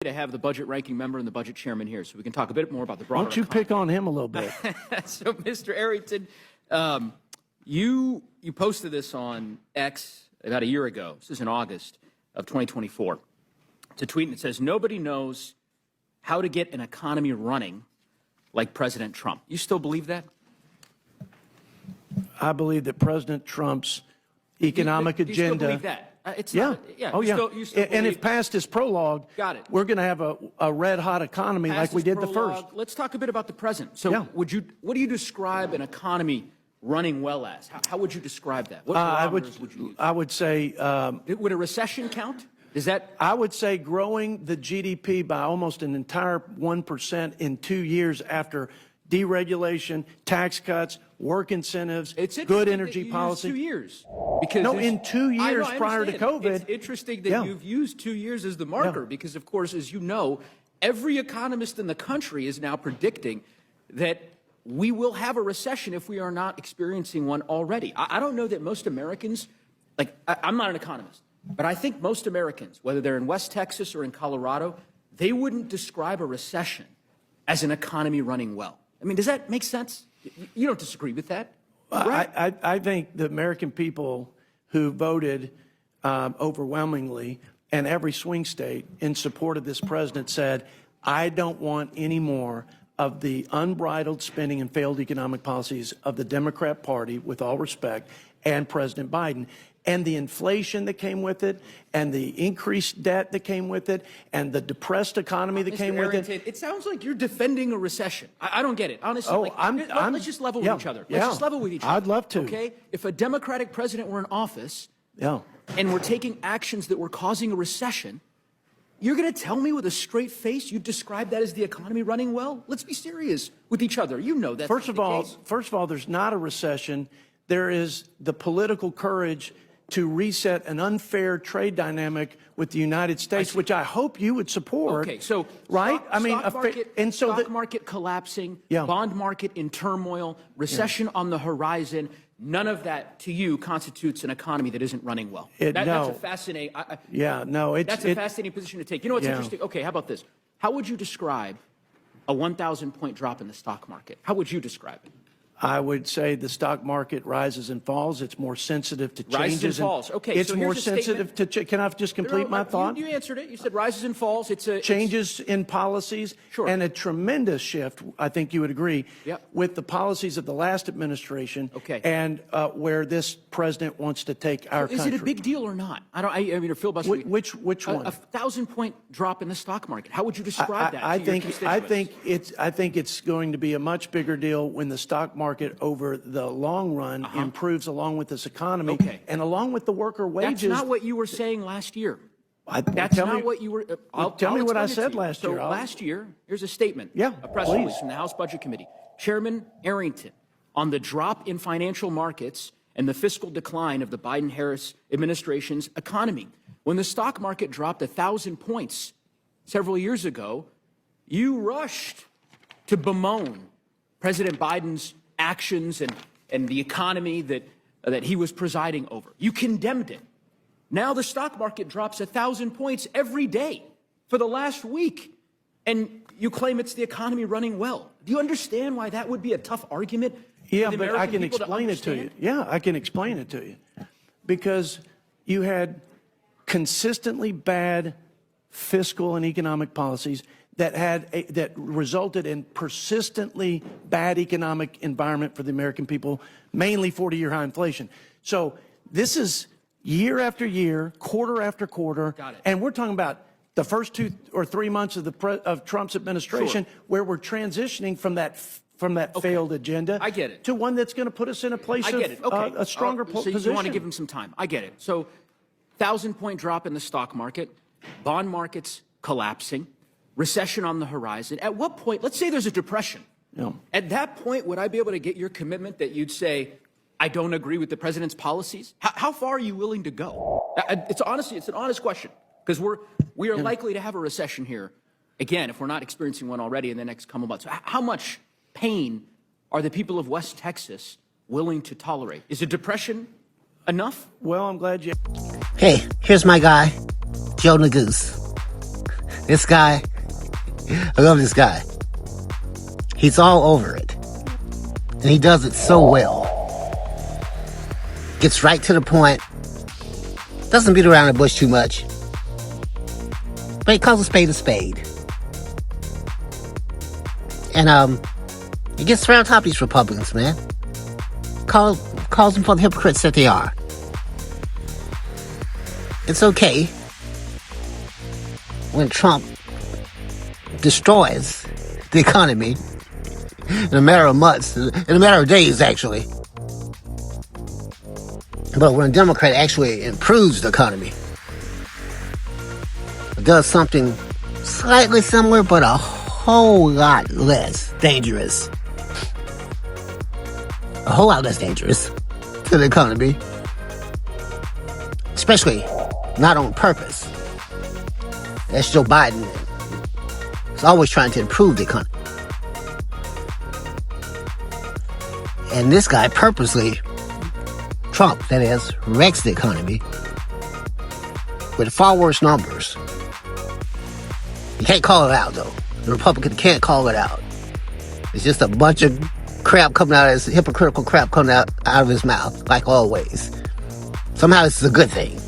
to have the budget ranking member and the budget chairman here so we can talk a bit more about the broader Why don't you pick on him a little bit? So, Mr. Arrington, you posted this on X about a year ago. This is in August of 2024. It's a tweet that says, "Nobody knows how to get an economy running like President Trump." You still believe that? I believe that President Trump's economic agenda. Do you still believe that? It's yeah. Not, yeah. Oh, you yeah. Still and if past his prologue, got it. We're going to have a red-hot economy like we did the first. Let's talk a bit about the present. So what do you describe an economy running well as? How would you describe that? What parameters would you use? I would say... would a recession count? Is that... I would say growing the GDP by almost an entire 1% in 2 years after deregulation, tax cuts, work incentives, good energy policy. 2 years. Because no, in 2 years prior to COVID. It's interesting that you've used 2 years as the marker because, of course, as you know, every economist in the country is now predicting that we will have a recession if we are not experiencing one already. I don't know that most Americans, like, I'm not an economist, but I think most Americans, whether they're in West Texas or in Colorado, they wouldn't describe a recession as an economy running well. I mean, does that make sense? You don't disagree with that? Right? I think the American people who voted overwhelmingly and every swing state in support of this president said, I don't want any more of the unbridled spending and failed economic policies of the Democrat Party, with all respect, and President Biden. And the inflation that came with it, and the increased debt that came with it, and the depressed economy that came with it. It sounds like you're defending a recession. I don't get it, honestly. Oh, like, let's just level with each other. Let's just level with each other. I'd love to. Okay? If a Democratic president were in office, and we're taking actions that were causing a recession, you're going to tell me with a straight face you describe that as the economy running well? Let's be serious with each other. You know that. First of all, there's not a recession. There is the political courage to reset an unfair trade dynamic with the United States, which I hope you would support. Okay, so right? Stock market collapsing, bond market in turmoil, recession on the horizon. None of that, to you, constitutes an economy that isn't running well. That's a fascinating. That's a fascinating position to take. You know what's interesting? Okay, how about this? How would you describe a 1,000-point drop in the stock market? How would you describe it? I would say the stock market rises and falls. It's more sensitive to changes. Rises and falls. Okay, it's more sensitive to. Can I just complete my thought? You answered it. You said rises and falls. Changes in policies and a tremendous shift. I think you would agree with the policies of the last administration. Okay. And where this president wants to take our country. Is it a big deal or not? I mean, filibuster. Which one? A 1,000-point drop in the stock market. How would you describe that? I think it's going to be a much bigger deal when the stock market over the long run improves along with this economy and along with the worker wages. That's not what you were saying last year. That's not what you were. Tell me what I said last year. So last year, here's a statement. A press release from the House Budget Committee. Chairman Arrington on the drop in financial markets and the fiscal decline of the Biden-Harris administration's economy. When the stock market dropped 1,000 points several years ago, you rushed to bemoan President Biden's actions and the economy that he was presiding over. You condemned it. Now the stock market drops 1,000 points every day for the last week, and you claim it's the economy running well. Do you understand why that would be a tough argument? Yeah, but I can explain it to you. Yeah, I can explain it to you. Because you had consistently bad fiscal and economic policies that resulted in persistently bad economic environment for the American people, mainly 40-year high inflation. So this is year after year, quarter after quarter, and we're talking about the first 2 or 3 months of Trump's administration, where we're transitioning from that failed agenda to one that's going to put us in a place of a stronger position. So you want to give him some time. I get it. So 1,000-point drop in the stock market, bond markets collapsing, recession on the horizon. At what point, let's say there's a depression. At that point, would I be able to get your commitment that you'd say, I don't agree with the president's policies? How far are you willing to go? It's an honest question, because we are likely to have a recession here, again, if we're not experiencing one already in the next couple months. How much pain are the people of West Texas willing to tolerate? Is a depression enough? Well, I'm glad you... Hey, here's my guy, Joe Neguse. This guy, I love this guy. He's all over it. And he does it so well. Gets right to the point. Doesn't beat around the bush too much. But he calls a spade a spade. And he gets right on top of these Republicans, man. Calls them for the hypocrites that they are. It's okay when Trump destroys the economy in a matter of months, in a matter of days, actually. But when a Democrat actually improves the economy, does something slightly similar, but a whole lot less dangerous. A whole lot less dangerous to the economy. Especially not on purpose. That's Joe Biden. He's always trying to improve the economy. And this guy purposely, Trump, that is, wrecks the economy with far worse numbers. You can't call it out, though. The Republican can't call it out. It's just a bunch of crap coming out of his, hypocritical crap coming out of his mouth, like always. Somehow this is a good thing.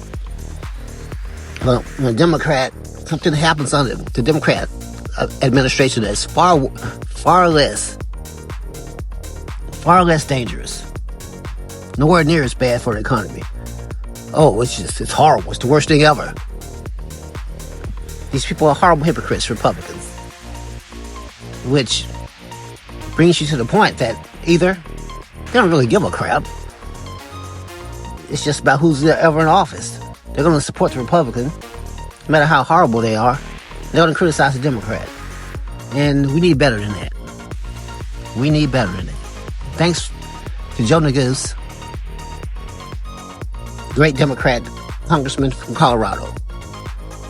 But when a Democrat, something happens under the Democrat administration that's far less dangerous. Nowhere near as bad for the economy. Oh, it's horrible. It's the worst thing ever. These people are horrible hypocrites, Republicans. Which brings you to the point that either they don't really give a crap. It's just about who's ever in office. They're going to support the Republican, no matter how horrible they are. They're going to criticize the Democrat. And we need better than that. We need better than that. Thanks to Joe Neguse, great Democrat congressman from Colorado,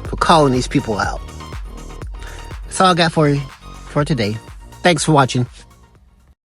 for calling these people out. That's all I got for you for today. Thanks for watching.